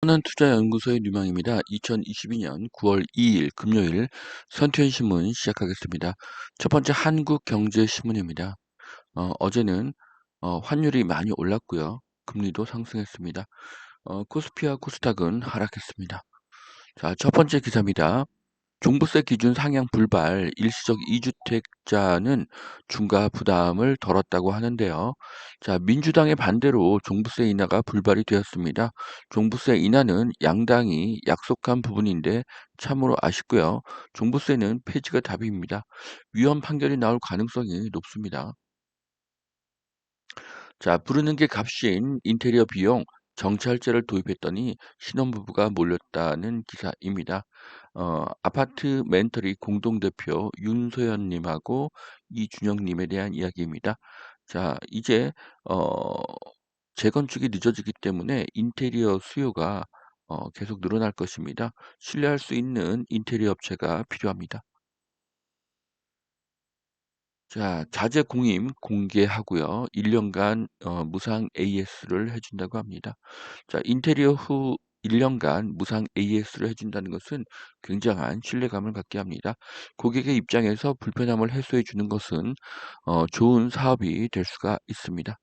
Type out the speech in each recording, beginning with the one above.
투자연구소의 뉴망입니다. 2022년 9월 2일 금요일 선투현 신문 시작하겠습니다. 첫 번째 한국경제신문입니다. 어제는 환율이 많이 올랐고요. 금리도 상승했습니다. 코스피와 코스닥은 하락했습니다. 자, 첫 번째 기사입니다. 종부세 기준 상향 불발 일시적 2주택자는 중과 부담을 덜었다고 하는데요. 자, 민주당의 반대로 종부세 인하가 불발이 되었습니다. 종부세 인하는 양당이 약속한 부분인데 참으로 아쉽고요. 종부세는 폐지가 답입니다. 위헌 판결이 나올 가능성이 높습니다. 자, 부르는 게 값인 인테리어 비용 정찰제를 도입했더니 신혼부부가 몰렸다는 기사입니다. 아파트 멘터리 공동대표 윤소연님하고 이준영님에 대한 이야기입니다. 자, 이제 어, 재건축이 늦어지기 때문에 인테리어 수요가 계속 늘어날 것입니다. 신뢰할 수 있는 인테리어 업체가 필요합니다. 자, 자재 공임 공개하고요. 1년간 무상 AS를 해준다고 합니다. 자, 인테리어 후 1년간 무상 AS를 해준다는 것은 굉장한 신뢰감을 갖게 합니다. 고객의 입장에서 불편함을 해소해 주는 것은 좋은 사업이 될 수가 있습니다.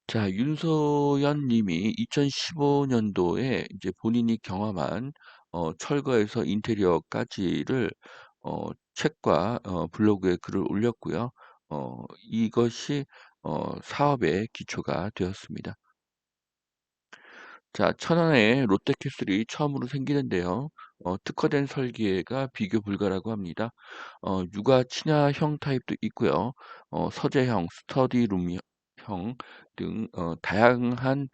자, 윤소연 님이 2015년도에 이제 본인이 경험한 철거에서 인테리어까지를 책과 블로그에 글을 올렸고요. 이것이 사업의 기초가 되었습니다. 자, 천안에 롯데캐슬이 처음으로 생기는데요. 특화된 설계가 비교 불가라고 합니다. 육아 친화형 타입도 있고요. 서재형, 스터디룸형 등 다양한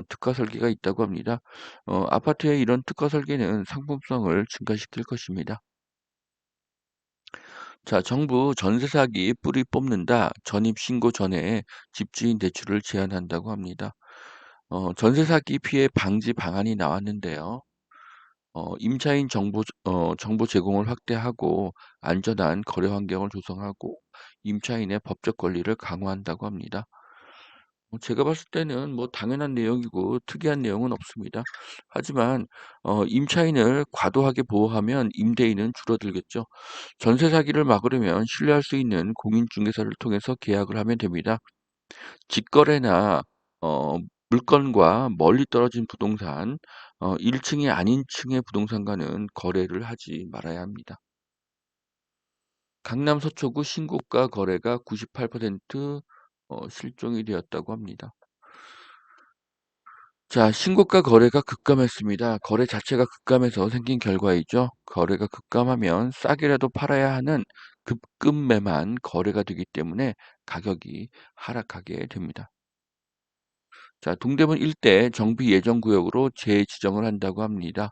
특화 설계가 있다고 합니다. 아파트의 이런 특화 설계는 상품성을 증가시킬 것입니다. 자, 정부 전세 사기 뿌리 뽑는다. 전입 신고 전에 집주인 대출을 제한한다고 합니다. 전세 사기 피해 방지 방안이 나왔는데요. 임차인 정보 제공을 확대하고 안전한 거래 환경을 조성하고 임차인의 법적 권리를 강화한다고 합니다. 제가 봤을 때는 뭐 당연한 내용이고 특이한 내용은 없습니다. 하지만 임차인을 과도하게 보호하면 임대인은 줄어들겠죠. 전세 사기를 막으려면 신뢰할 수 있는 공인중개사를 통해서 계약을 하면 됩니다. 직거래나 어 물건과 멀리 떨어진 부동산, 1층이 아닌 층의 부동산과는 거래를 하지 말아야 합니다. 강남 서초구 신고가 거래가 98% 실종이 되었다고 합니다. 자, 신고가 거래가 급감했습니다. 거래 자체가 급감해서 생긴 결과이죠. 거래가 급감하면 싸게라도 팔아야 하는 급급매만 거래가 되기 때문에 가격이 하락하게 됩니다. 자, 동대문 일대 정비 예정 구역으로 재지정을 한다고 합니다.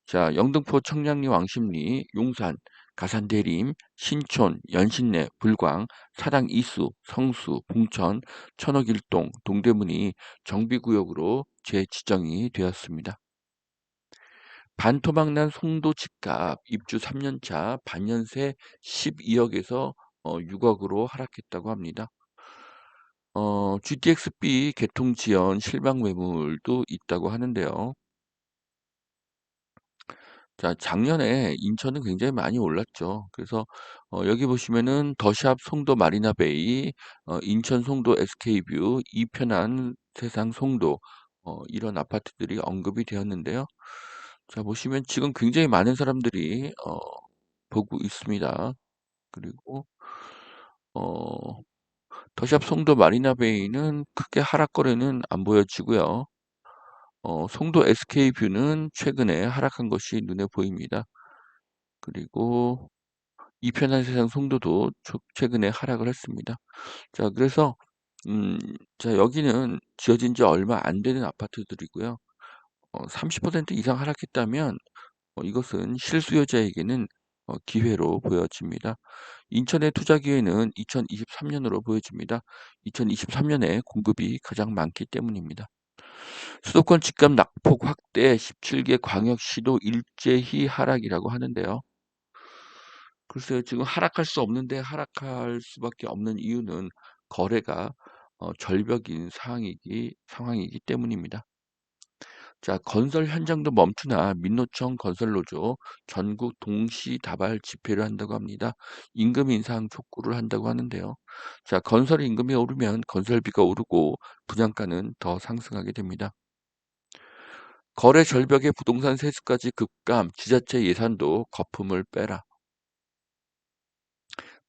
자, 영등포 청량리 왕십리, 용산, 가산대림, 신촌, 연신내, 불광, 사당 이수, 성수, 봉천, 천옥일동, 동대문이 정비구역으로 재지정이 되었습니다. 반토막난 송도 집값 입주 3년차 반년새 12억에서 6억으로 하락했다고 합니다. GTX-B 개통 지연 실방 매물도 있다고 하는데요. 자, 작년에 인천은 굉장히 많이 올랐죠. 그래서 여기 보시면은 더샵 송도 마리나 베이, 인천 송도 SK뷰, 이편한 세상 송도 이런 아파트들이 언급이 되었는데요. 자, 보시면 지금 굉장히 많은 사람들이 보고 있습니다. 그리고 어 더샵 송도 마리나 베이는 크게 하락 거래는 안 보여지고요. 송도 SK뷰는 최근에 하락한 것이 눈에 보입니다. 그리고 이편한 세상 송도도 최근에 하락을 했습니다. 자, 그래서 음 자, 여기는 지어진 지 얼마 안 되는 아파트들이고요. 30% 이상 하락했다면 이것은 실수요자에게는 기회로 보여집니다. 인천의 투자 기회는 2023년으로 보여집니다. 2023년에 공급이 가장 많기 때문입니다. 수도권 집값 낙폭 확대 17개 광역시도 일제히 하락이라고 하는데요. 글쎄요, 지금 하락할 수 없는데 하락할 수밖에 없는 이유는 거래가 절벽인 상황이기 때문입니다. 자, 건설 현장도 멈추나 민노총 건설노조 전국 동시다발 집회를 한다고 합니다. 임금 인상 촉구를 한다고 하는데요. 자, 건설 임금이 오르면 건설비가 오르고 분양가는 더 상승하게 됩니다. 거래 절벽에 부동산 세수까지 급감, 지자체 예산도 거품을 빼라.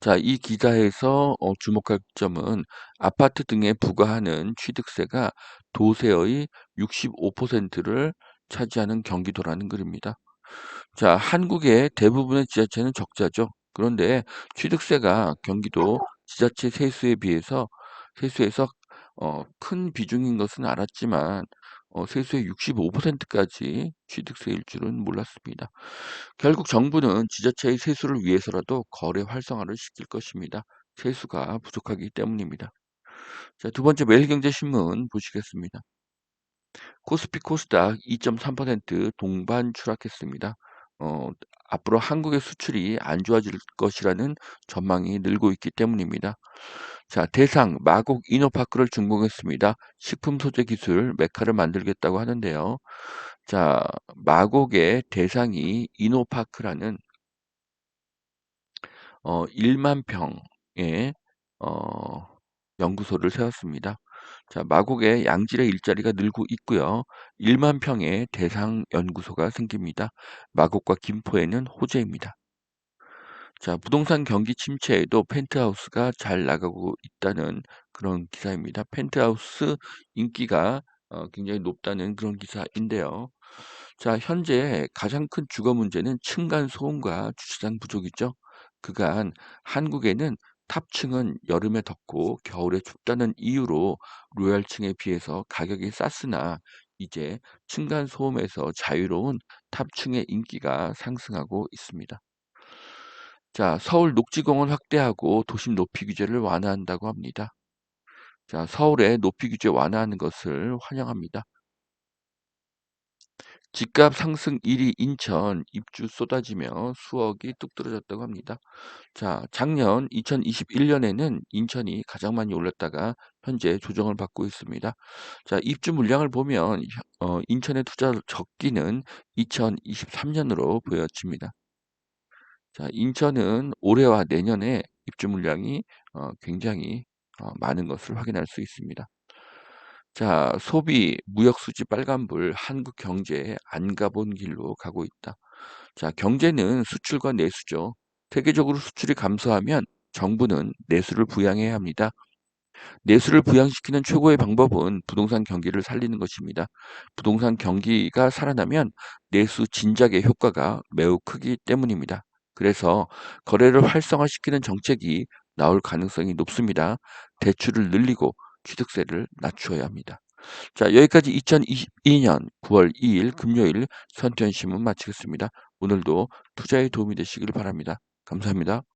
자, 이 기사에서 주목할 점은 아파트 등에 부과하는 취득세가 도세의 65%를 차지하는 경기도라는 글입니다. 자, 한국의 대부분의 지자체는 적자죠. 그런데 취득세가 경기도 지자체 세수에서 큰 비중인 것은 알았지만 세수의 65%까지 취득세일 줄은 몰랐습니다. 결국 정부는 지자체의 세수를 위해서라도 거래 활성화를 시킬 것입니다. 세수가 부족하기 때문입니다. 자, 두 번째 매일경제신문 보시겠습니다. 코스피 코스닥 2.3% 동반 추락했습니다. 어, 앞으로 한국의 수출이 안 좋아질 것이라는 전망이 늘고 있기 때문입니다. 자, 대상 마곡 이노파크를 준공했습니다. 식품 소재 기술 메카를 만들겠다고 하는데요. 자, 마곡의 대상이 이노파크라는 1만 평의 어, 연구소를 세웠습니다. 자, 마곡의 양질의 일자리가 늘고 있고요. 1만 평의 대상 연구소가 생깁니다. 마곡과 김포에는 호재입니다. 자, 부동산 경기 침체에도 펜트하우스가 잘 나가고 있다는 그런 기사입니다. 펜트하우스 인기가 굉장히 높다는 그런 기사인데요. 자, 현재 가장 큰 주거 문제는 층간 소음과 주차장 부족이죠. 그간 한국에는 탑층은 여름에 덥고 겨울에 춥다는 이유로 로얄층에 비해서 가격이 쌌으나 이제 층간 소음에서 자유로운 탑층의 인기가 상승하고 있습니다. 자, 서울 녹지공원 확대하고 도심 높이 규제를 완화한다고 합니다. 자, 서울의 높이 규제 완화하는 것을 환영합니다. 집값 상승 1위 인천 입주 쏟아지며 수억이 뚝 떨어졌다고 합니다. 자, 작년 2021년에는 인천이 가장 많이 올랐다가 현재 조정을 받고 있습니다. 자, 입주 물량을 보면 인천의 투자 적기는 2023년으로 보여집니다. 자, 인천은 올해와 내년에 입주 물량이 굉장히 많은 것을 확인할 수 있습니다. 자, 소비, 무역 수지 빨간불, 한국 경제 안 가본 길로 가고 있다. 자, 경제는 수출과 내수죠. 세계적으로 수출이 감소하면 정부는 내수를 부양해야 합니다. 내수를 부양시키는 최고의 방법은 부동산 경기를 살리는 것입니다. 부동산 경기가 살아나면 내수 진작의 효과가 매우 크기 때문입니다. 그래서 거래를 활성화시키는 정책이 나올 가능성이 높습니다. 대출을 늘리고 취득세를 낮추어야 합니다. 자, 여기까지 2022년 9월 2일 금요일 선투현 신문 마치겠습니다. 오늘도 투자에 도움이 되시길 바랍니다. 감사합니다.